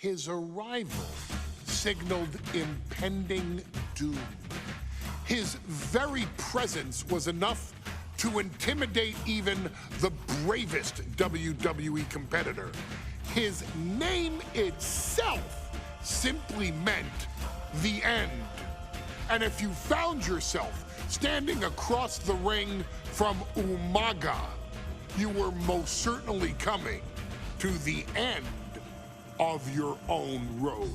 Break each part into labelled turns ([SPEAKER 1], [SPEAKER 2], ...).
[SPEAKER 1] His arrival signaled impending doom. His very presence was enough to intimidate even the bravest WWE competitor. His name itself simply meant the end. And if you found yourself standing across the ring from Umaga, you were most certainly coming to the end of your own road.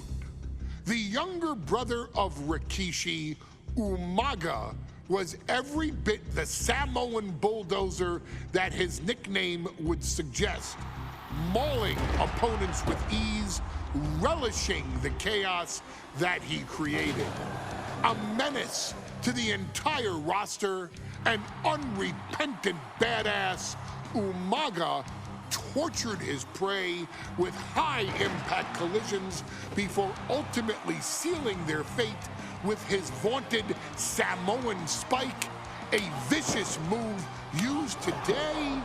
[SPEAKER 1] The younger brother of Rikishi, Umaga, was every bit the Samoan bulldozer that his nickname would suggest, mauling opponents with ease, relishing the chaos that he created. A menace to the entire roster, an unrepentant badass, Umaga tortured his prey with high-impact collisions before ultimately sealing their fate with his vaunted Samoan spike, a vicious move used today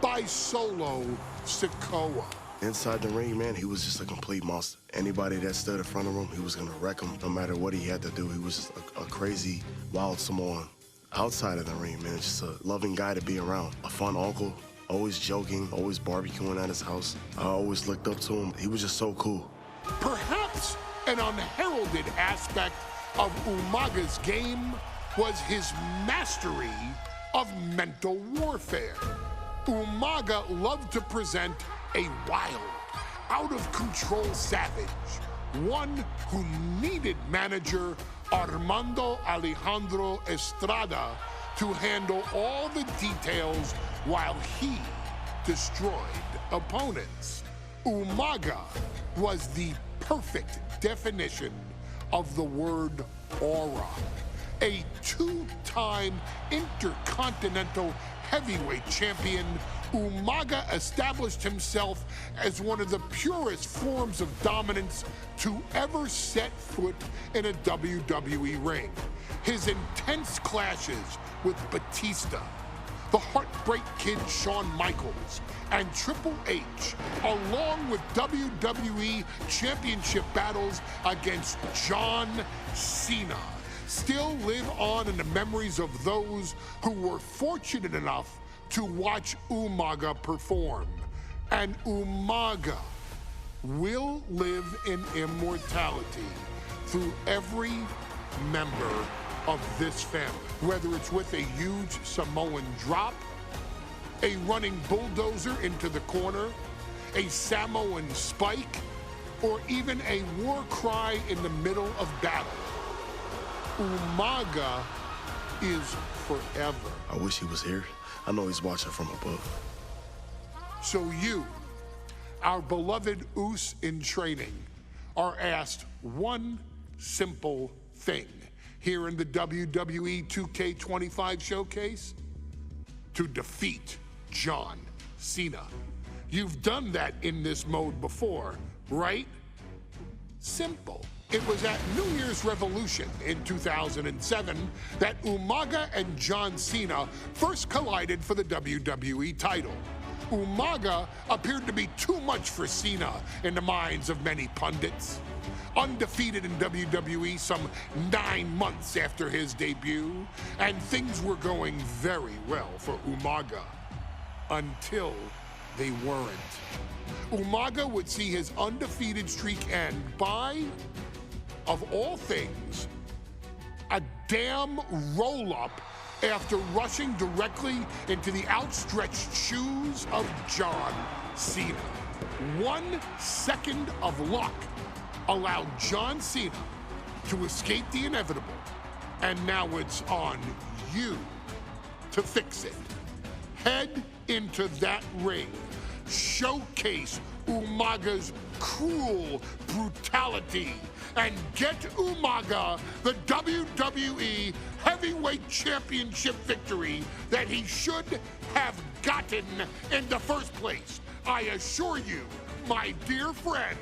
[SPEAKER 1] by Solo Sikoa.
[SPEAKER 2] Inside the ring, man, he was just a complete monster. Anybody that stood in front of him, he was gonna wreck him no matter what he had to do. He was just a crazy, wild Samoan. Outside of the ring, man, just a loving guy to be around. A fun uncle, always joking, always barbecuing at his house. I always looked up to him. He was just so cool.
[SPEAKER 1] Perhaps an unheralded aspect of Umaga's game was his mastery of mental warfare. Umaga loved to present a wild, out-of-control savage, one who needed manager Armando Alejandro Estrada to handle all the details while he destroyed opponents. Umaga was the perfect definition of the word aura. A two-time intercontinental heavyweight champion, Umaga established himself as one of the purest forms of dominance to ever set foot in a WWE ring. His intense clashes with Batista, the Heartbreak Kid Shawn Michaels, and Triple H, along with WWE Championship battles against John Cena, still live on in the memories of those who were fortunate enough to watch Umaga perform. And Umaga will live in immortality through every member of this family, whether it's with a huge Samoan drop, a running bulldozer into the corner, a Samoan spike, or even a war cry in the middle of battle. Umaga is forever.
[SPEAKER 2] I wish he was here. I know he's watching from above.
[SPEAKER 1] So you, our beloved Us in training, are asked one simple thing here in the WWE 2K25 showcase: to defeat John Cena. You've done that in this mode before, right? Simple. It was at New Year's Revolution in 2007 that Umaga and John Cena first collided for the WWE title. Umaga appeared to be too much for Cena in the minds of many pundits. Undefeated in WWE some 9 months after his debut, and things were going very well for Umaga. Until they weren't. Umaga would see his undefeated streak end by, of all things, a damn roll-up after rushing directly into the outstretched shoes of John Cena. 1 second of luck allowed John Cena to escape the inevitable, and now it's on you to fix it. Head into that ring, showcase Umaga's cruel brutality, and get Umaga the WWE Heavyweight Championship victory that he should have gotten in the first place. I assure you, my dear friend,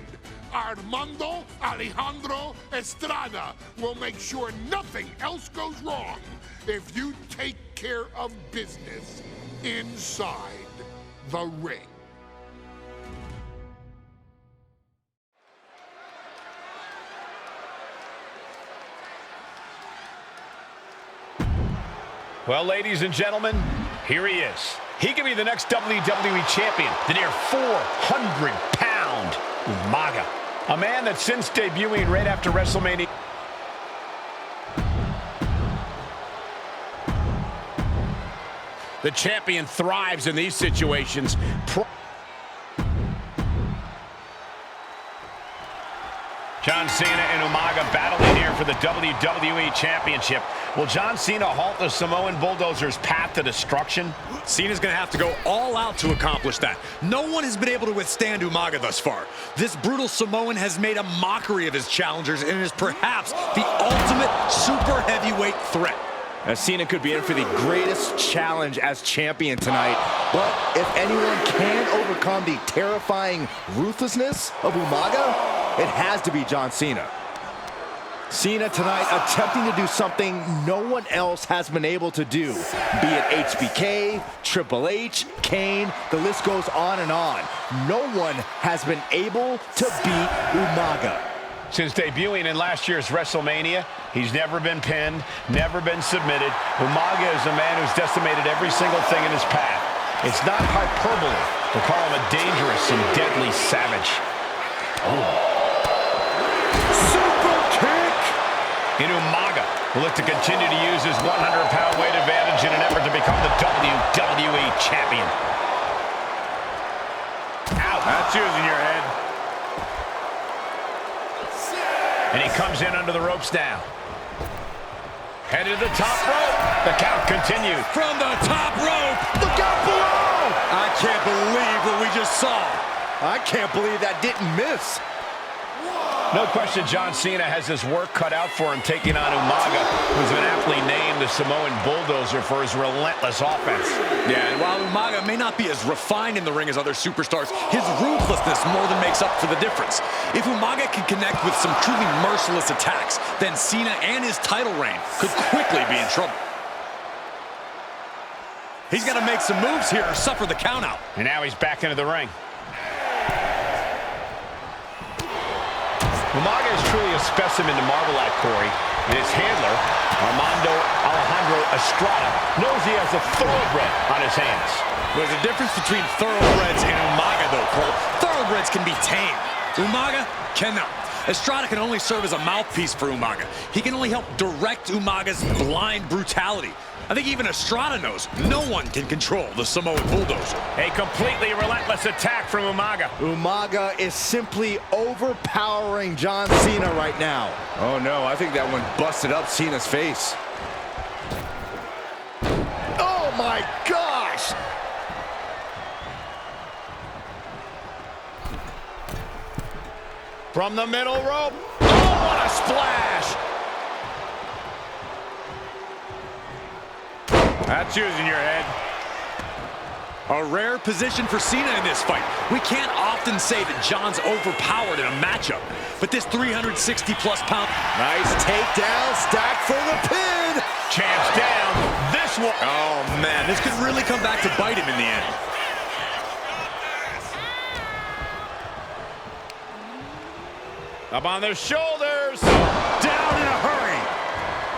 [SPEAKER 1] Armando Alejandro Estrada will make sure nothing else goes wrong if you take care of business inside the ring.
[SPEAKER 3] Well, ladies and gentlemen, here he is. He could be the next WWE champion, the near 400-pound Umaga. A man that since debuting right after WrestleMania... The champion thrives in these situations. John Cena and Umaga battling here for the WWE Championship. Will John Cena halt the Samoan Bulldozer's path to destruction?
[SPEAKER 4] Cena's going to have to go all out to accomplish that. No one has been able to withstand Umaga thus far. This brutal Samoan has made a mockery of his challengers and is perhaps the ultimate super heavyweight threat.
[SPEAKER 5] Cena could be in for the greatest challenge as champion tonight. But if anyone can overcome the terrifying ruthlessness of Umaga, it has to be John Cena. Cena tonight attempting to do something no one else has been able to do. Be it HBK, Triple H, Kane, the list goes on and on. No one has been able to beat Umaga.
[SPEAKER 3] Since debuting in last year's WrestleMania, he's never been pinned, never been submitted. Umaga is a man who's decimated every single thing in his path. It's not hyperbole to call him a dangerous and deadly savage.
[SPEAKER 4] Super kick!
[SPEAKER 3] And Umaga will look to continue to use his 100-pound weight advantage in an effort to become the WWE champion. Ow.
[SPEAKER 5] That's using your head.
[SPEAKER 3] And he comes in under the ropes now. Headed to the top rope. The count continues.
[SPEAKER 4] From the top rope!
[SPEAKER 5] Look out below!
[SPEAKER 4] I can't believe what we just saw.
[SPEAKER 5] I can't believe that didn't miss.
[SPEAKER 3] No question John Cena has his work cut out for him taking on Umaga, who's been aptly named the Samoan Bulldozer for his relentless offense.
[SPEAKER 4] Yeah, and while Umaga may not be as refined in the ring as other superstars, his ruthlessness more than makes up for the difference. If Umaga can connect with some truly merciless attacks, then Cena and his title reign could quickly be in trouble. He's got to make some moves here or suffer the countout.
[SPEAKER 3] And now he's back into the ring. Umaga is truly a specimen to marvel at, Corey, and his handler, Alejandro Estrada, knows he has a thoroughbred on his hands.
[SPEAKER 4] There's a difference between thoroughbreds and Umaga, though, Cole. Thoroughbreds can be tamed. Umaga cannot. Estrada can only serve as a mouthpiece for Umaga. He can only help direct Umaga's blind brutality. I think even Estrada knows no one can control the Samoan Bulldozer.
[SPEAKER 3] A completely relentless attack from Umaga.
[SPEAKER 5] Umaga is simply overpowering John Cena right now. Oh no, I think that one busted up Cena's face. Oh my gosh!
[SPEAKER 3] From the middle rope. Oh, what a splash!
[SPEAKER 5] That's using your head.
[SPEAKER 4] A rare position for Cena in this fight. We can't often say that John's overpowered in a matchup, but this 360-plus pound...
[SPEAKER 5] Nice takedown, stack for the pin!
[SPEAKER 3] Champ's down. This one...
[SPEAKER 4] Oh, man, this could really come back to bite him in the end.
[SPEAKER 3] Up on their shoulders.
[SPEAKER 4] Down in a hurry.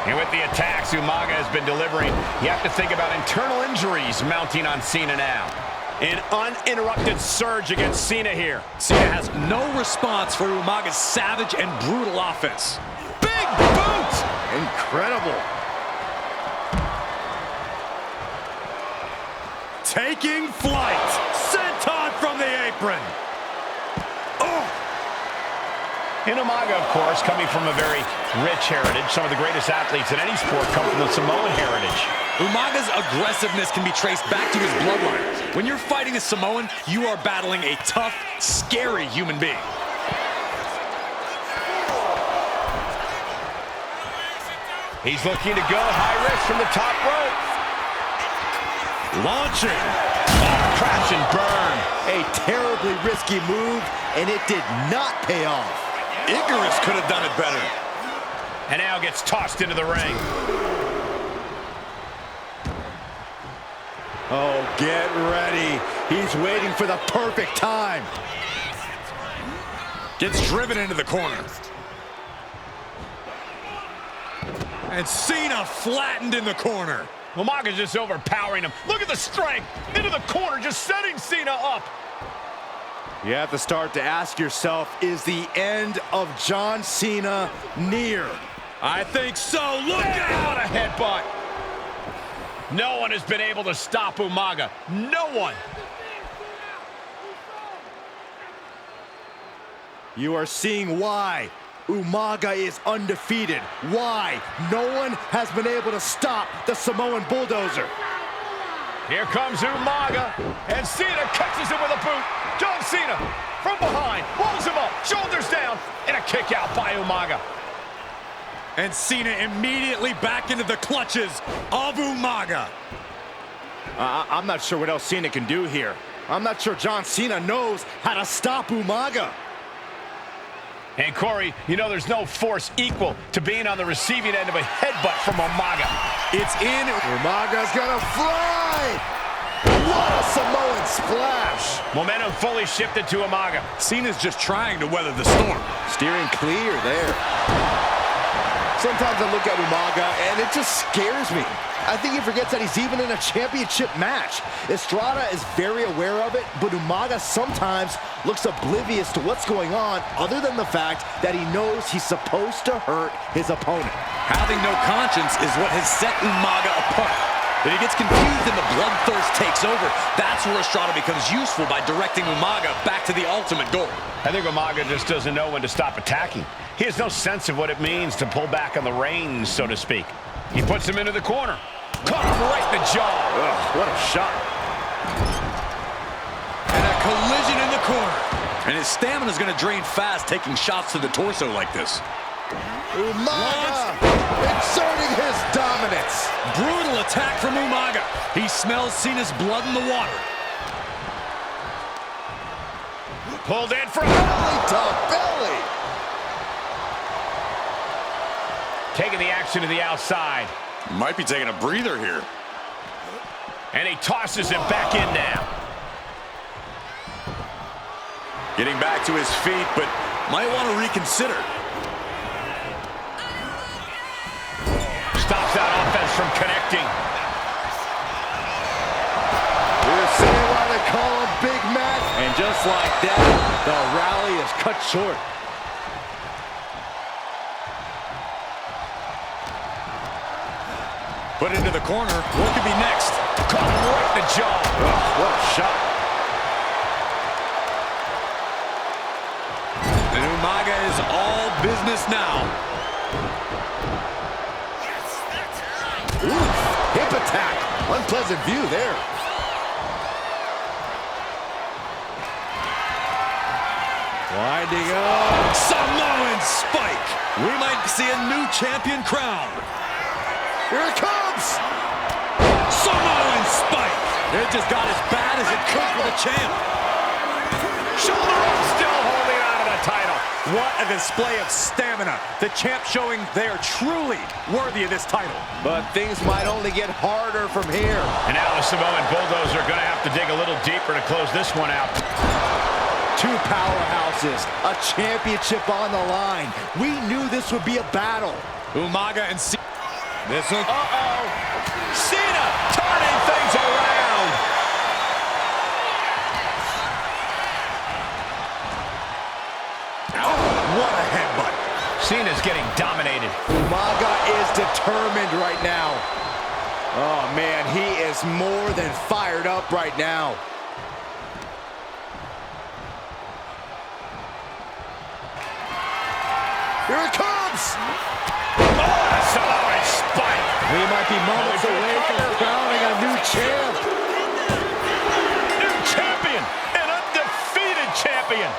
[SPEAKER 3] And with the attacks Umaga has been delivering, you have to think about internal injuries mounting on Cena now. An uninterrupted surge against Cena here.
[SPEAKER 4] Cena has no response for Umaga's savage and brutal offense.
[SPEAKER 3] Big boot!
[SPEAKER 5] Incredible.
[SPEAKER 4] Taking flight. Senton from the apron.
[SPEAKER 3] And Umaga, of course, coming from a very rich heritage. Some of the greatest athletes in any sport come from the Samoan heritage.
[SPEAKER 4] Umaga's aggressiveness can be traced back to his bloodline. When you're fighting a Samoan, you are battling a tough, scary human being.
[SPEAKER 3] He's looking to go high risk from the top rope.
[SPEAKER 4] Launching.
[SPEAKER 3] Oh, crash and burn.
[SPEAKER 5] A terribly risky move, and it did not pay off.
[SPEAKER 4] Icarus could have done it better.
[SPEAKER 3] And now gets tossed into the ring.
[SPEAKER 5] Oh, get ready. He's waiting for the perfect time.
[SPEAKER 4] Gets driven into the corner. And Cena flattened in the corner.
[SPEAKER 3] Umaga's just overpowering him. Look at the strength. Into the corner, just setting Cena up.
[SPEAKER 5] You have to start to ask yourself, is the end of John Cena near?
[SPEAKER 4] I think so. Look out!
[SPEAKER 3] What a headbutt. No one has been able to stop Umaga. No one.
[SPEAKER 5] You are seeing why Umaga is undefeated. Why no one has been able to stop the Samoan bulldozer.
[SPEAKER 3] Here comes Umaga, and Cena catches him with a boot. John Cena from behind, rolls him up, shoulders down, and a kick out by Umaga.
[SPEAKER 4] And Cena immediately back into the clutches of Umaga.
[SPEAKER 5] I'm not sure what else Cena can do here. I'm not sure John Cena knows how to stop Umaga.
[SPEAKER 3] And Corey, you know there's no force equal to being on the receiving end of a headbutt from Umaga.
[SPEAKER 4] It's in.
[SPEAKER 5] Umaga's gonna fly! What a Samoan splash!
[SPEAKER 3] Momentum fully shifted to Umaga.
[SPEAKER 4] Cena's just trying to weather the storm.
[SPEAKER 5] Steering clear there. Sometimes I look at Umaga and it just scares me. I think he forgets that he's even in a championship match. Estrada is very aware of it, but Umaga sometimes looks oblivious to what's going on, other than the fact that he knows he's supposed to hurt his opponent.
[SPEAKER 4] Having no conscience is what has set Umaga apart. If he gets confused and the bloodthirst takes over, that's where Estrada becomes useful by directing Umaga back to the ultimate goal.
[SPEAKER 3] I think Umaga just doesn't know when to stop attacking. He has no sense of what it means to pull back on the reins, so to speak. He puts him into the corner. Caught him right in the jaw.
[SPEAKER 5] Ugh, what a shot.
[SPEAKER 4] And a collision in the corner. And his stamina is going to drain fast, taking shots to the torso like this.
[SPEAKER 5] Umaga exerting his dominance.
[SPEAKER 4] Brutal attack from Umaga. He smells Cena's blood in the water.
[SPEAKER 3] Pulled in for
[SPEAKER 5] Belly to belly.
[SPEAKER 3] taking the action to the outside.
[SPEAKER 4] Might be taking a breather here.
[SPEAKER 3] And he tosses him back in now.
[SPEAKER 4] Getting back to his feet, but might want to reconsider.
[SPEAKER 3] Stops that offense from connecting.
[SPEAKER 5] We're seeing why they call him Big Mac. And just like that, the rally is cut short.
[SPEAKER 4] Put into the corner. What could be next?
[SPEAKER 3] Caught him right in the jaw.
[SPEAKER 5] Oh, what a shot.
[SPEAKER 4] And Umaga is all business now.
[SPEAKER 5] Ooh, hip attack. Unpleasant view there. Winding up.
[SPEAKER 4] Samoan spike. We might see a new champion crowned.
[SPEAKER 5] Here it comes.
[SPEAKER 4] Samoan spike. It just got as bad as it could for the champ.
[SPEAKER 3] Shoulder up, still holding on to the title.
[SPEAKER 4] What a display of stamina. The champ showing they are truly worthy of this title.
[SPEAKER 5] But things might only get harder from here.
[SPEAKER 3] And now the Samoan Bulldozer are going to have to dig a little deeper to close this one out.
[SPEAKER 5] Two powerhouses, a championship on the line. We knew this would be a battle.
[SPEAKER 4] Umaga and Cena. This one.
[SPEAKER 3] Uh-oh. Cena turning things around.
[SPEAKER 5] What a headbutt.
[SPEAKER 3] Cena's getting dominated.
[SPEAKER 5] Umaga is determined right now. Oh, man, he is more than fired up right now. Here it comes!
[SPEAKER 3] Oh, Samoan spike.
[SPEAKER 5] We might be moments away from crowning a new champ.
[SPEAKER 3] New champion, an undefeated champion.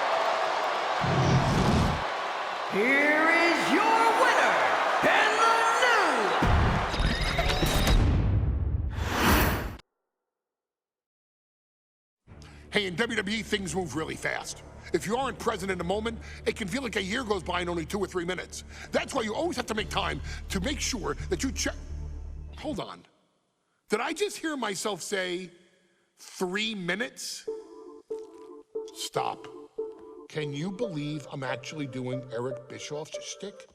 [SPEAKER 6] Here is your winner, and the new.
[SPEAKER 1] Hey, in WWE, things move really fast. If you aren't present in the moment, it can feel like a year goes by in only 2 or 3 minutes. That's why you always have to make time to make sure that you check. Hold on. Did I just hear myself say 3 minutes? Stop. Can you believe I'm actually doing Eric Bischoff's shtick?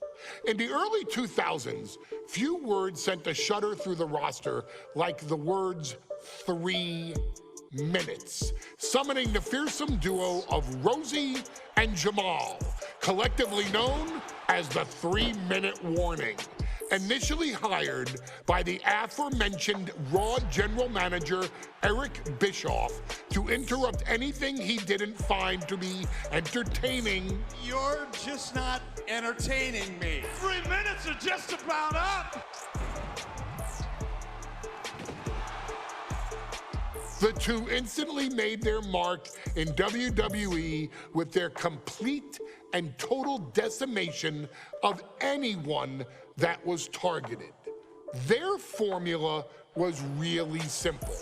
[SPEAKER 1] In the early 2000s, few words sent a shudder through the roster like the words 3 minutes, summoning the fearsome duo of Rosie and Jamal, collectively known as the 3-Minute Warning. Initially hired by the aforementioned Raw general manager Eric Bischoff to interrupt anything he didn't find to be entertaining.
[SPEAKER 7] You're just not entertaining me. 3 minutes are just about up.
[SPEAKER 1] The two instantly made their mark in WWE with their complete and total decimation of anyone that was targeted. Their formula was really simple.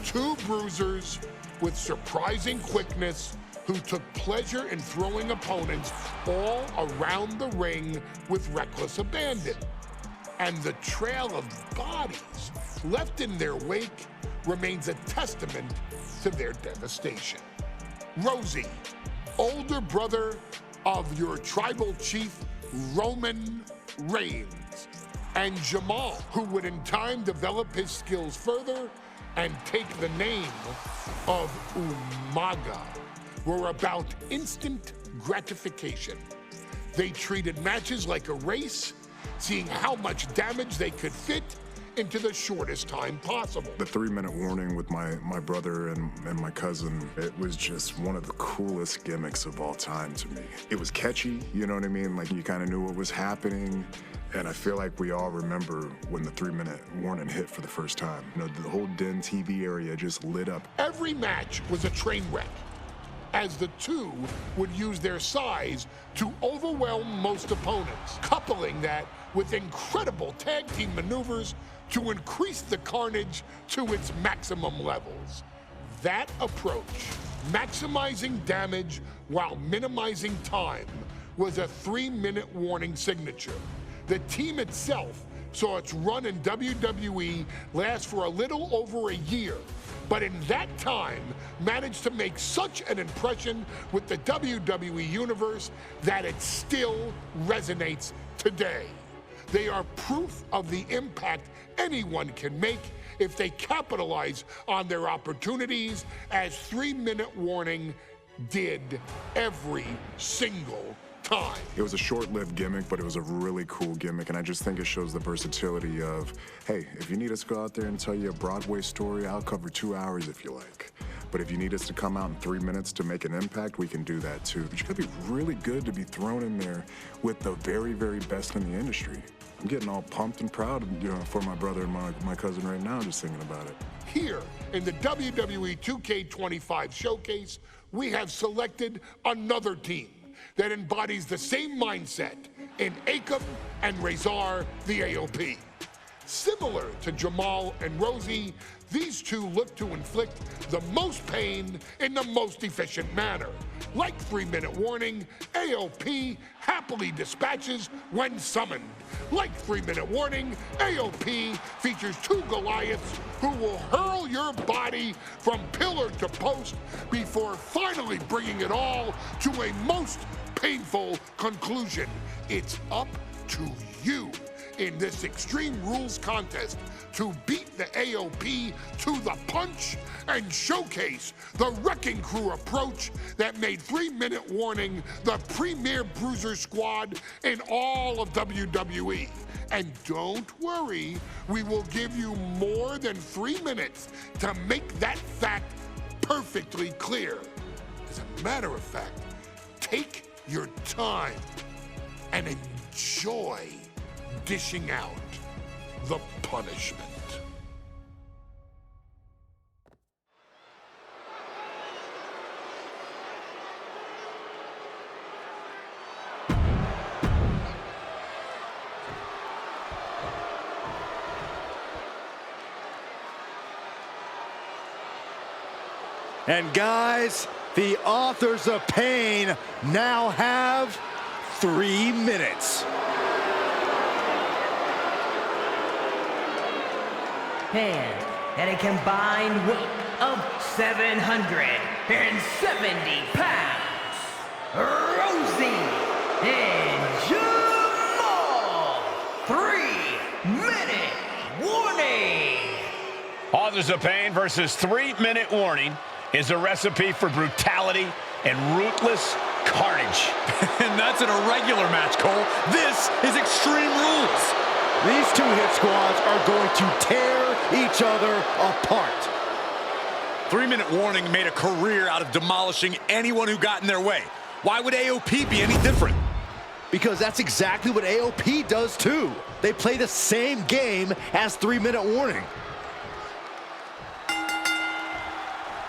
[SPEAKER 1] Two bruisers with surprising quickness who took pleasure in throwing opponents all around the ring with reckless abandon. And the trail of bodies left in their wake remains a testament to their devastation. Rosie, older brother of your tribal chief, Roman Reigns, and Jamal, who would in time develop his skills further and take the name of Umaga, were about instant gratification. They treated matches like a race, seeing how much damage they could fit into the shortest time possible.
[SPEAKER 8] The 3-minute warning with my brother and my cousin, it was just one of the coolest gimmicks of all time to me. It was catchy, you know what I mean? Like, you kind of knew what was happening. And I feel like we all remember when the 3-minute warning hit for the first time. You know, the whole Den TV area just lit up.
[SPEAKER 1] Every match was a train wreck, as the two would use their size to overwhelm most opponents, coupling that with incredible tag team maneuvers to increase the carnage to its maximum levels. That approach, maximizing damage while minimizing time, was a 3-minute warning signature. The team itself saw its run in WWE last for a little over a year, but in that time managed to make such an impression with the WWE Universe that it still resonates today. They are proof of the impact anyone can make if they capitalize on their opportunities, as 3-minute warning did every single time.
[SPEAKER 8] It was a short-lived gimmick, but it was a really cool gimmick, and I just think it shows the versatility of, hey, if you need us to go out there and tell you a Broadway story, I'll cover 2 hours if you like. But if you need us to come out in 3 minutes to make an impact, we can do that too. But you gotta be really good to be thrown in there with the very, very best in the industry. I'm getting all pumped and proud, you know, for my brother and my cousin right now, just thinking about it.
[SPEAKER 1] Here in the WWE 2K25 showcase, we have selected another team that embodies the same mindset in Akam and Razor the AOP. Similar to Jamal and Rosie, these two look to inflict the most pain in the most efficient manner. Like 3-minute warning, AOP happily dispatches when summoned. Like 3-minute warning, AOP features 2 Goliaths who will hurl your body from pillar to post before finally bringing it all to a most painful conclusion. It's up to you in this Extreme Rules contest to beat the AOP to the punch and showcase the Wrecking Crew approach that made 3-minute warning the premier bruiser squad in all of WWE. And don't worry, we will give you more than 3 minutes to make that fact perfectly clear. As a matter of fact, take your time and enjoy dishing out the punishment.
[SPEAKER 5] And guys, the authors of pain now have 3 minutes.
[SPEAKER 6] And at a combined weight of 770 pounds, Rosie and Jamal.
[SPEAKER 3] Authors of Pain versus 3-minute warning is a recipe for brutality and ruthless carnage.
[SPEAKER 4] And that's an irregular match, Cole. This is Extreme Rules.
[SPEAKER 5] These two hit squads are going to tear each other apart.
[SPEAKER 4] 3-minute warning made a career out of demolishing anyone who got in their way. Why would AOP be any different?
[SPEAKER 5] Because that's exactly what AOP does too. They play the same game as 3-minute warning.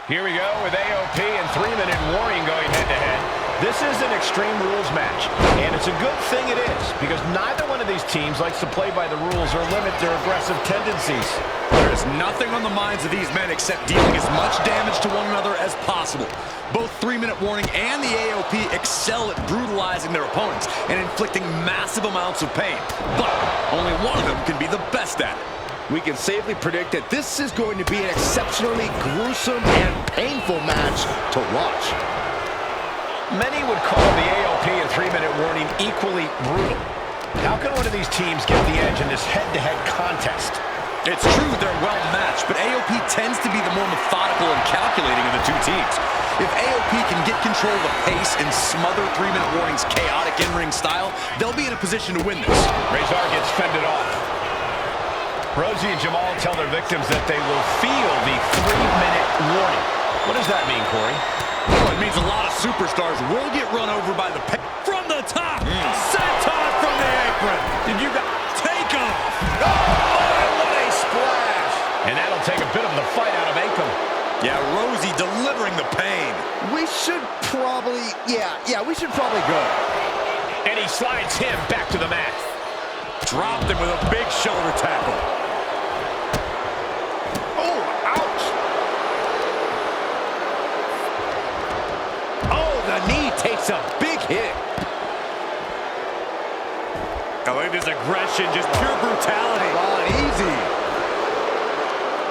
[SPEAKER 3] Here we go with AOP and 3-minute warning going head-to-head. This is an Extreme Rules match, and it's a good thing it is, because neither one of these teams likes to play by the rules or limit their aggressive tendencies.
[SPEAKER 4] There is nothing on the minds of these men except dealing as much damage to one another as possible. Both 3-minute warning and the AOP excel at brutalizing their opponents and inflicting massive amounts of pain. But only one of them can be the best at it.
[SPEAKER 5] We can safely predict that this is going to be an exceptionally gruesome and painful match to watch.
[SPEAKER 3] Many would call the AOP and 3-minute warning equally brutal. How can one of these teams get the edge in this head-to-head contest?
[SPEAKER 4] It's true they're well matched, but AOP tends to be the more methodical and calculating of the two teams. If AOP can get control of the pace and smother 3-minute warning's chaotic in-ring style, they'll be in a position to win this.
[SPEAKER 3] Razor gets fended off. Rosie and Jamal tell their victims that they will feel the 3-minute warning. What does that mean, Corey?
[SPEAKER 4] Well, it means a lot of superstars will get run over by the from the top. Senton from the apron. Did you got takeoff?
[SPEAKER 3] Oh, what a splash! And that'll take a bit of the fight out of Akam.
[SPEAKER 4] Yeah, Rosie delivering the pain.
[SPEAKER 5] We should probably, we should probably go.
[SPEAKER 3] And he slides him back to the mat.
[SPEAKER 4] Dropped him with a big shoulder tackle.
[SPEAKER 3] Oh, ouch!
[SPEAKER 5] Oh, the knee takes a big hit.
[SPEAKER 4] I like this aggression, just pure brutality.
[SPEAKER 5] Come on, easy.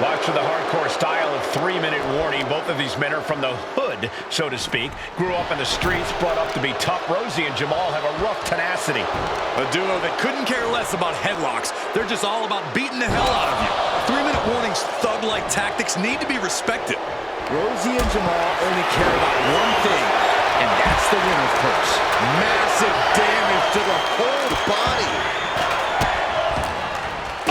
[SPEAKER 3] Watch for the hardcore style of 3-minute warning. Both of these men are from the hood, so to speak. Grew up in the streets, brought up to be tough. Rosie and Jamal have a rough tenacity.
[SPEAKER 4] A duo that couldn't care less about headlocks. They're just all about beating the hell out of you. 3-minute warning's thug-like tactics need to be respected.
[SPEAKER 5] Rosie and Jamal only care about one thing, and that's the winner's purse. Massive damage to the whole body.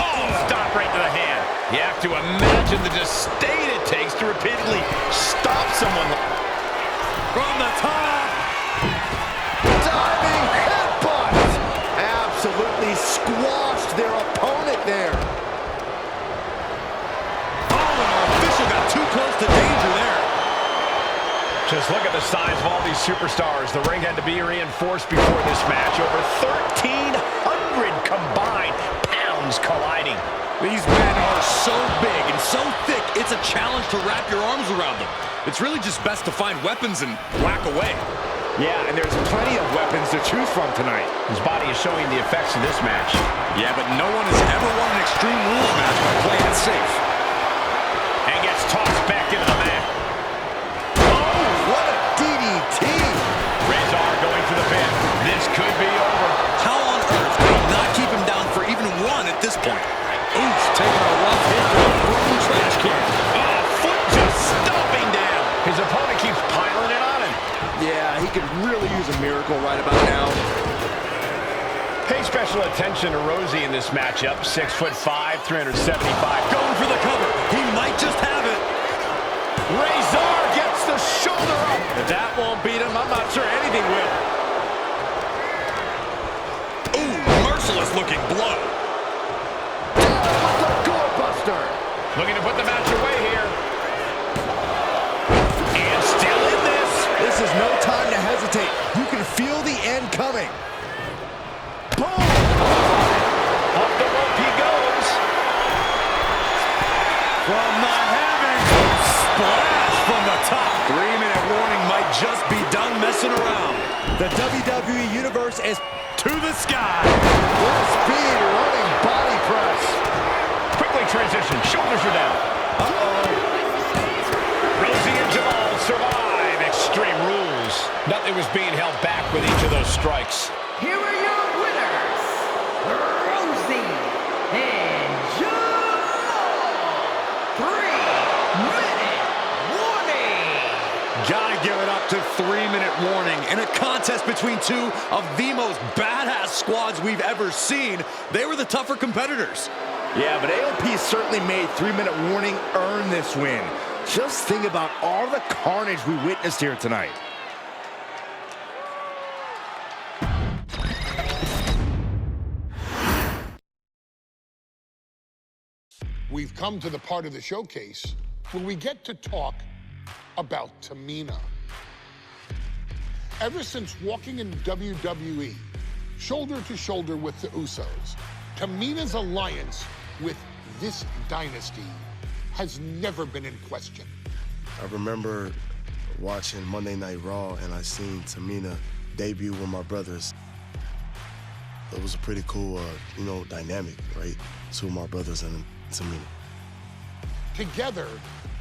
[SPEAKER 3] Oh, stop right to the hand. You have to imagine the disdain it takes to repeatedly stop someone.
[SPEAKER 4] From the top.
[SPEAKER 5] Diving headbutt. Absolutely squashed their opponent there.
[SPEAKER 4] Oh, and our official got too close to danger there.
[SPEAKER 3] Just look at the size of all these superstars. The ring had to be reinforced before this match. Over 1,300 combined pounds colliding.
[SPEAKER 4] These men are so big and so thick, it's a challenge to wrap your arms around them. It's really just best to find weapons and whack away.
[SPEAKER 5] Yeah, and there's plenty of weapons to choose from tonight.
[SPEAKER 3] His body is showing the effects of this match.
[SPEAKER 4] Yeah, but no one has ever won an Extreme Rules match by playing it safe.
[SPEAKER 3] And gets tossed back into the mat.
[SPEAKER 5] Oh, what a DDT!
[SPEAKER 3] Razor going for the pin. This could be over.
[SPEAKER 4] How on earth could he not keep him down for even one at this point? Oof, taking a rough hit to a broken trash can.
[SPEAKER 3] Oh, foot just stomping down. His opponent keeps piling it on him.
[SPEAKER 5] Yeah, he could really use a miracle right about now.
[SPEAKER 3] Pay special attention to Rosie in this matchup. 6'5", 375.
[SPEAKER 4] Going for the cover. He might just have it.
[SPEAKER 3] Razor gets the shoulder up.
[SPEAKER 4] If that won't beat him, I'm not sure anything will. Ooh, merciless looking blow.
[SPEAKER 3] Looking to put the match away here. And still in this.
[SPEAKER 5] This is no time to hesitate. You can feel the end coming. Boom!
[SPEAKER 3] Up the rope he goes.
[SPEAKER 4] From the heavens. Splash from the top. 3-minute warning might just be done messing around.
[SPEAKER 5] The WWE Universe is
[SPEAKER 4] To the sky.
[SPEAKER 5] full speed running body press.
[SPEAKER 3] Quickly transition. Shoulders are down. Rosie and Jamal survive Extreme Rules. Nothing was being held back with each of those strikes.
[SPEAKER 6] Here are your winners, Rosie and Jamal.
[SPEAKER 4] contest between two of the most badass squads we've ever seen. They were the tougher competitors.
[SPEAKER 5] Yeah, but AOP certainly made 3-minute warning earn this win. Just think about all the carnage we witnessed here tonight.
[SPEAKER 1] We've come to the part of the showcase where we get to talk about Tamina. Ever since walking in WWE, shoulder to shoulder with the Usos, Tamina's alliance with this dynasty has never been in question.
[SPEAKER 2] I remember watching Monday Night Raw and I seen Tamina debut with my brothers. It was a pretty cool, dynamic, right? Two of my brothers and Tamina.
[SPEAKER 1] Together,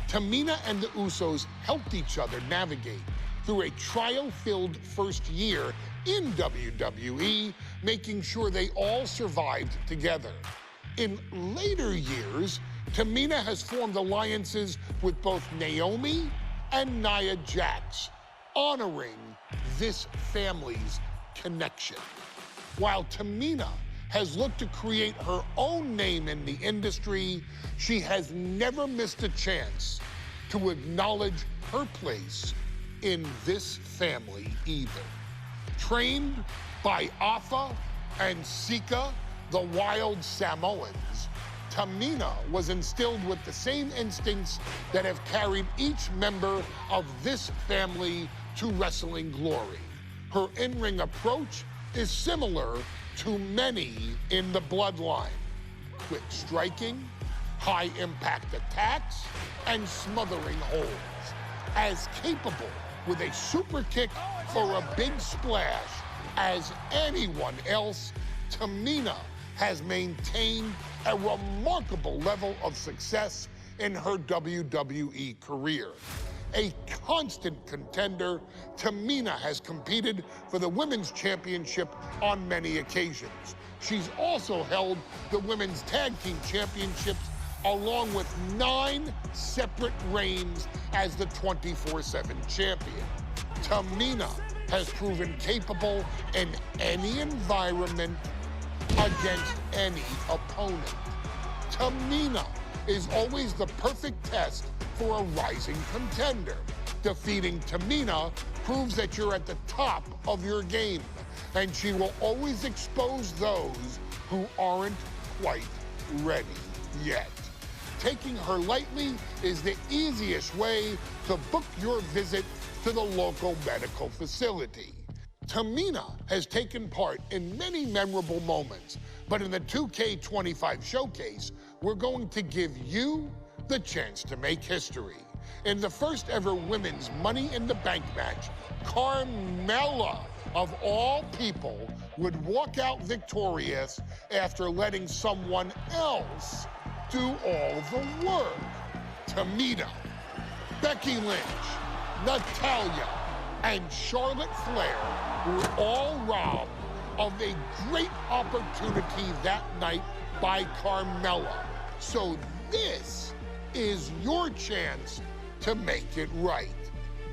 [SPEAKER 1] Tamina and the Usos helped each other navigate through a trial-filled first year in WWE, making sure they all survived together. In later years, Tamina has formed alliances with both Naomi and Nia Jax, honoring this family's connection. While Tamina has looked to create her own name in the industry, she has never missed a chance to acknowledge her place in this family either. Trained by Afa and Sika, the wild Samoans, Tamina was instilled with the same instincts that have carried each member of this family to wrestling glory. Her in-ring approach is similar to many in the bloodline. Quick striking, high-impact attacks, and smothering holds. As capable with a super kick or a big splash as anyone else, Tamina has maintained a remarkable level of success in her WWE career. A constant contender, Tamina has competed for the Women's Championship on many occasions. She's also held the Women's Tag Team Championships along with 9 separate reigns as the 24/7 champion. Tamina has proven capable in any environment against any opponent. Tamina is always the perfect test for a rising contender. Defeating Tamina proves that you're at the top of your game, and she will always expose those who aren't quite ready yet. Taking her lightly is the easiest way to book your visit to the local medical facility. Tamina has taken part in many memorable moments, but in the 2K25 showcase, we're going to give you the chance to make history. In the first ever women's Money in the Bank match, Carmella, of all people, would walk out victorious after letting someone else do all the work. Tamina, Becky Lynch, Natalya, and Charlotte Flair were all robbed of a great opportunity that night by Carmella. So this is your chance to make it right.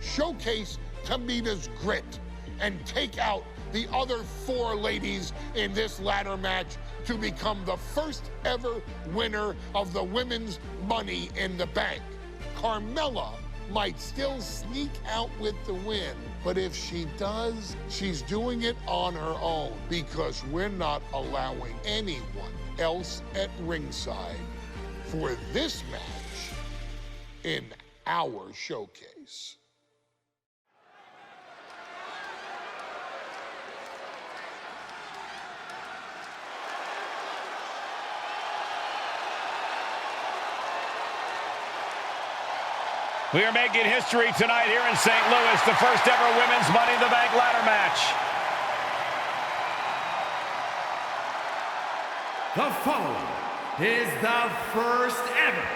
[SPEAKER 1] Showcase Tamina's grit and take out the other 4 ladies in this ladder match to become the first ever winner of the Women's Money in the Bank. Carmella might still sneak out with the win, but if she does, she's doing it on her own because we're not allowing anyone else at ringside for this match in our showcase.
[SPEAKER 3] We are making history tonight here in St. Louis, the first ever Women's Money in the Bank ladder match.
[SPEAKER 9] The following is the first ever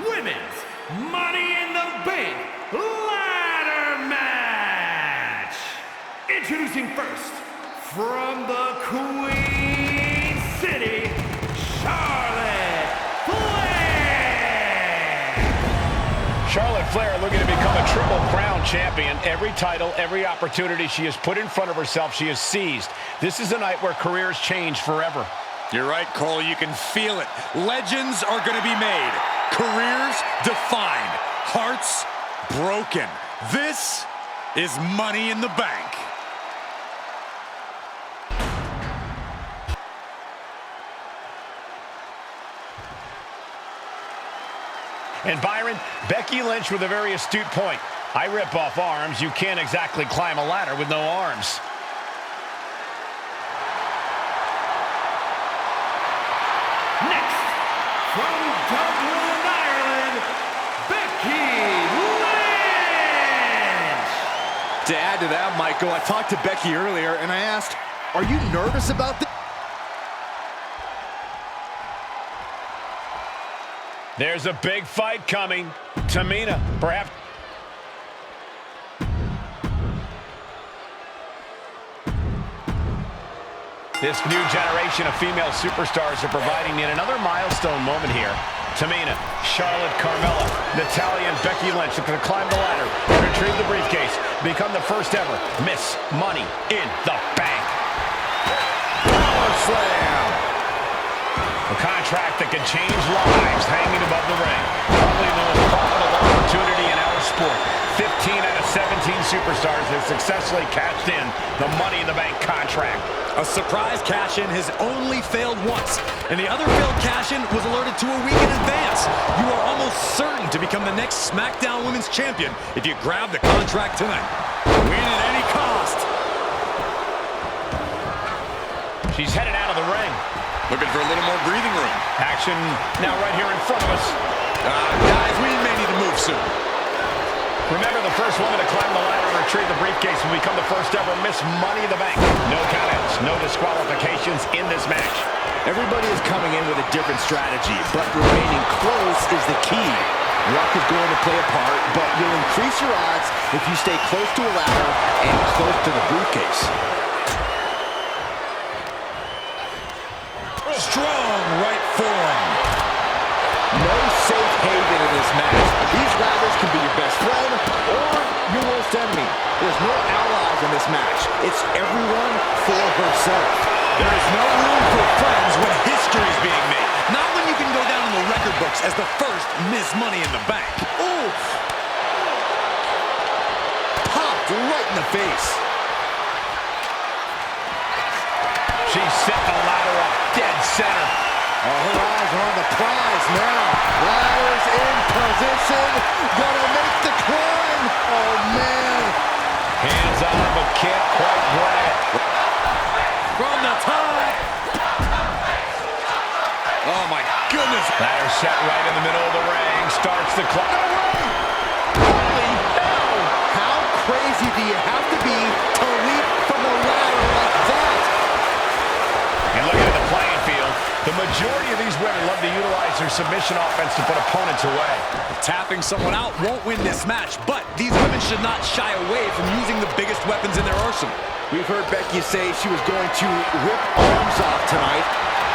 [SPEAKER 9] Women's Money in the Bank ladder match. Introducing first, from the Queen City, Charlotte Flair.
[SPEAKER 3] Charlotte Flair looking to become a Triple Crown champion. Every title, every opportunity she has put in front of herself, she has seized. This is a night where careers change forever.
[SPEAKER 4] You're right, Cole. You can feel it. Legends are going to be made. Careers defined. Hearts broken. This is Money in the Bank.
[SPEAKER 3] And Byron, Becky Lynch with a very astute point. I rip off arms. You can't exactly climb a ladder with no arms.
[SPEAKER 9] Next, from Dublin, Ireland, Becky Lynch.
[SPEAKER 5] To add to that, Michael, I talked to Becky earlier and I asked, are you nervous about this?
[SPEAKER 3] There's a big fight coming. Tamina, perhaps. This new generation of female superstars are providing yet another milestone moment here. Tamina, Charlotte, Carmella, Natalya, and Becky Lynch looking to climb the ladder and retrieve the briefcase. Become the first ever Miss Money in the Bank. Power slam. A contract that can change lives hanging above the ring. Probably the most profitable opportunity in our sport. 15 out of 17 superstars have successfully cashed in the Money in the Bank contract.
[SPEAKER 4] A surprise cash-in has only failed once, and the other failed cash-in was alerted to a week in advance. You are almost certain to become the next SmackDown Women's Champion if you grab the contract tonight. Win at any cost.
[SPEAKER 3] She's headed out of the ring.
[SPEAKER 4] Looking for a little more breathing room.
[SPEAKER 3] Action now right here in front of us.
[SPEAKER 4] Guys, we may need to move soon.
[SPEAKER 3] Remember, the first woman to climb the ladder and retrieve the briefcase will become the first ever Miss Money in the Bank. No countouts, no disqualifications in this match.
[SPEAKER 5] Everybody is coming in with a different strategy, but remaining close is the key. Luck is going to play a part, but you'll increase your odds if you stay close to a ladder and close to the briefcase.
[SPEAKER 4] Strong right forearm.
[SPEAKER 5] No safe haven in this match. These ladders can be your best friend or your worst enemy. There's no allies in this match. It's everyone for herself.
[SPEAKER 4] There is no room for friends when history is being made. Not when you can go down in the record books as the first Miss Money in the Bank.
[SPEAKER 5] Oof! Popped right in the face.
[SPEAKER 3] She set the ladder up dead center.
[SPEAKER 5] Oh, her eyes are on the prize now. Ladders in position. Gonna make the climb. Oh, man.
[SPEAKER 3] Hands on, but can't quite grab it.
[SPEAKER 4] From the top. Oh, my goodness.
[SPEAKER 3] Ladder set right in the middle of the ring. Starts the clock. Holy hell!
[SPEAKER 5] How crazy do you have to be to leap from a ladder like that?
[SPEAKER 3] And looking at the playing field, the majority of these women love to utilize their submission offense to put opponents away.
[SPEAKER 4] Tapping someone out won't win this match, but these women should not shy away from using the biggest weapons in their arsenal.
[SPEAKER 5] We've heard Becky say she was going to rip arms off tonight.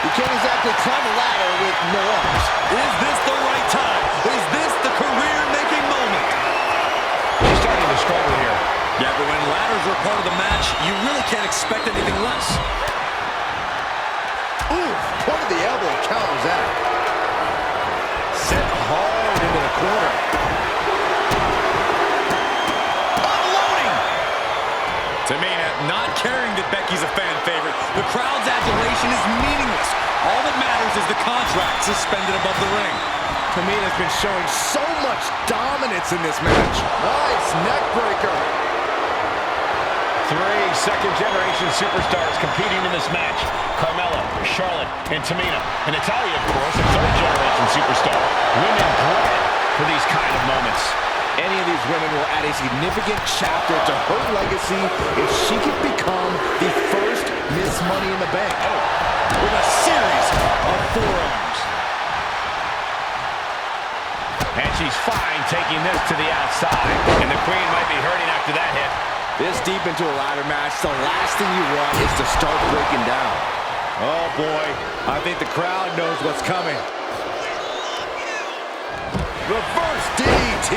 [SPEAKER 5] You can't exactly climb a ladder with no arms.
[SPEAKER 4] Is this the right time? Is this the career-making moment?
[SPEAKER 3] She's starting to struggle here.
[SPEAKER 4] Yeah, but when ladders are part of the match, you really can't expect anything less.
[SPEAKER 5] Ooh, point of the elbow counters that. Set hard into the corner.
[SPEAKER 3] Unloading!
[SPEAKER 4] Tamina not caring that Becky's a fan favorite. The crowd's adulation is meaningless. All that matters is the contract suspended above the ring.
[SPEAKER 5] Tamina's been showing so much dominance in this match. Nice neck breaker.
[SPEAKER 3] 3 second-generation superstars competing in this match. Carmella, Charlotte, and Tamina. And Natalya, of course, a third-generation superstar. Women bred for these kind of moments.
[SPEAKER 5] Any of these women will add a significant chapter to her legacy if she can become the first Miss Money in the Bank.
[SPEAKER 4] Oh, with a series of forearms.
[SPEAKER 3] And she's fine taking this to the outside. And the Queen might be hurting after that hit.
[SPEAKER 5] This deep into a ladder match, the last thing you want is to start breaking down. Oh boy, I think the crowd knows what's coming. Reverse DDT.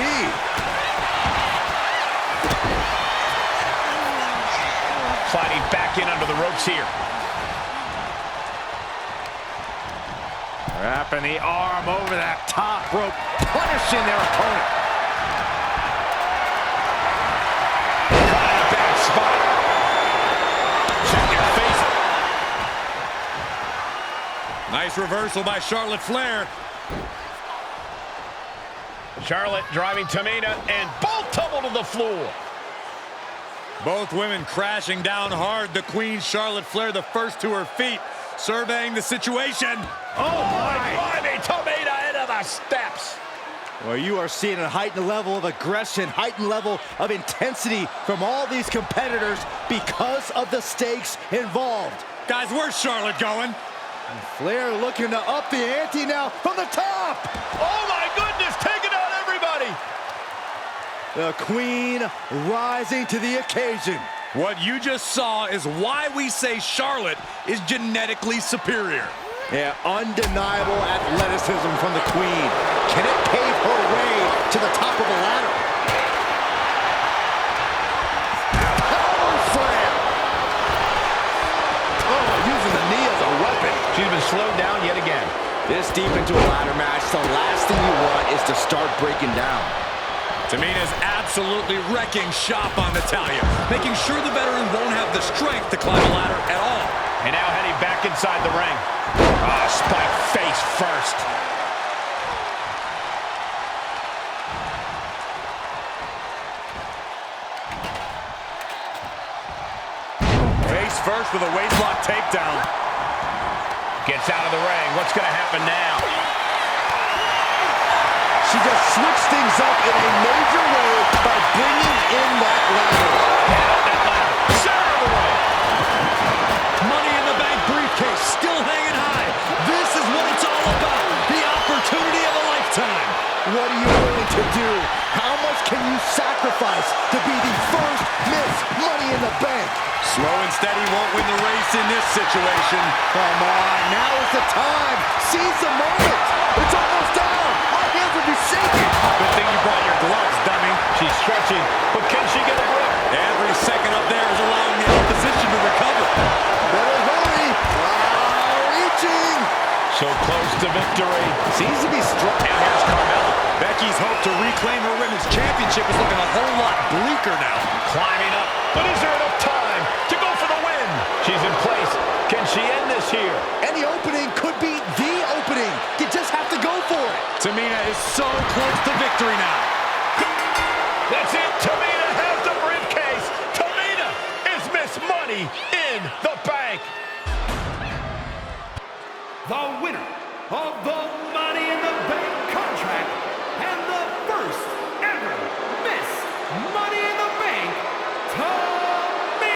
[SPEAKER 3] Sliding back in under the ropes here.
[SPEAKER 4] Wrapping the arm over that top rope, punishing their opponent.
[SPEAKER 3] Caught in a bad spot. Check your face.
[SPEAKER 4] Nice reversal by Charlotte Flair.
[SPEAKER 3] Charlotte driving Tamina, and both tumble to the floor.
[SPEAKER 4] Both women crashing down hard. The Queen, Charlotte Flair, the first to her feet, surveying the situation.
[SPEAKER 3] Oh my! Tamina into the steps.
[SPEAKER 5] Well, you are seeing a heightened level of aggression, heightened level of intensity from all these competitors because of the stakes involved.
[SPEAKER 4] Guys, where's Charlotte going?
[SPEAKER 5] And Flair looking to up the ante now from the top.
[SPEAKER 3] Oh my goodness, taking out everybody.
[SPEAKER 5] The Queen rising to the occasion.
[SPEAKER 4] What you just saw is why we say Charlotte is genetically superior.
[SPEAKER 5] Yeah, undeniable athleticism from the Queen. Can it pave her way to the top of the ladder? Power slam! Oh, using the knee as a weapon.
[SPEAKER 3] She's been slowed down yet again.
[SPEAKER 5] This deep into a ladder match, the last thing you want is to start breaking down.
[SPEAKER 4] Tamina's absolutely wrecking shop on Natalya, making sure the veteran won't have the strength to climb a ladder at all.
[SPEAKER 3] And now heading back inside the ring. Ah, spike face first.
[SPEAKER 4] Face first with a waistlock takedown.
[SPEAKER 3] Gets out of the ring. What's going to happen now?
[SPEAKER 5] She just switched things up in a major way by bringing in that ladder.
[SPEAKER 3] Head up that ladder. Center of the ring.
[SPEAKER 4] Money in the Bank briefcase still hanging high. This is what it's all about. The opportunity of a lifetime.
[SPEAKER 5] What are you willing to do? How much can you sacrifice to be the first Miss Money in the Bank?
[SPEAKER 4] Slow and steady won't win the race in this situation.
[SPEAKER 5] Come on, now is the time. Seize the moment. It's almost down. My hands will be shaking.
[SPEAKER 4] Good thing you brought your gloves, dummy.
[SPEAKER 3] She's stretching, but can she get a grip?
[SPEAKER 4] Every second up there is allowing the opposition to recover.
[SPEAKER 5] Better hurry. Reaching.
[SPEAKER 3] So close to victory.
[SPEAKER 5] Seems to be strong.
[SPEAKER 3] And here's Carmella.
[SPEAKER 4] Becky's hope to reclaim her women's championship is looking a whole lot bleaker now.
[SPEAKER 3] Climbing up, but is there enough time to go for the win? She's in place. Can she end this here?
[SPEAKER 5] Any opening could be the opening. You just have to go for it.
[SPEAKER 4] Tamina is so close to victory now.
[SPEAKER 3] That's it. Tamina has the briefcase. Tamina is Miss Money in the Bank.
[SPEAKER 9] The winner of the Money in the Bank contract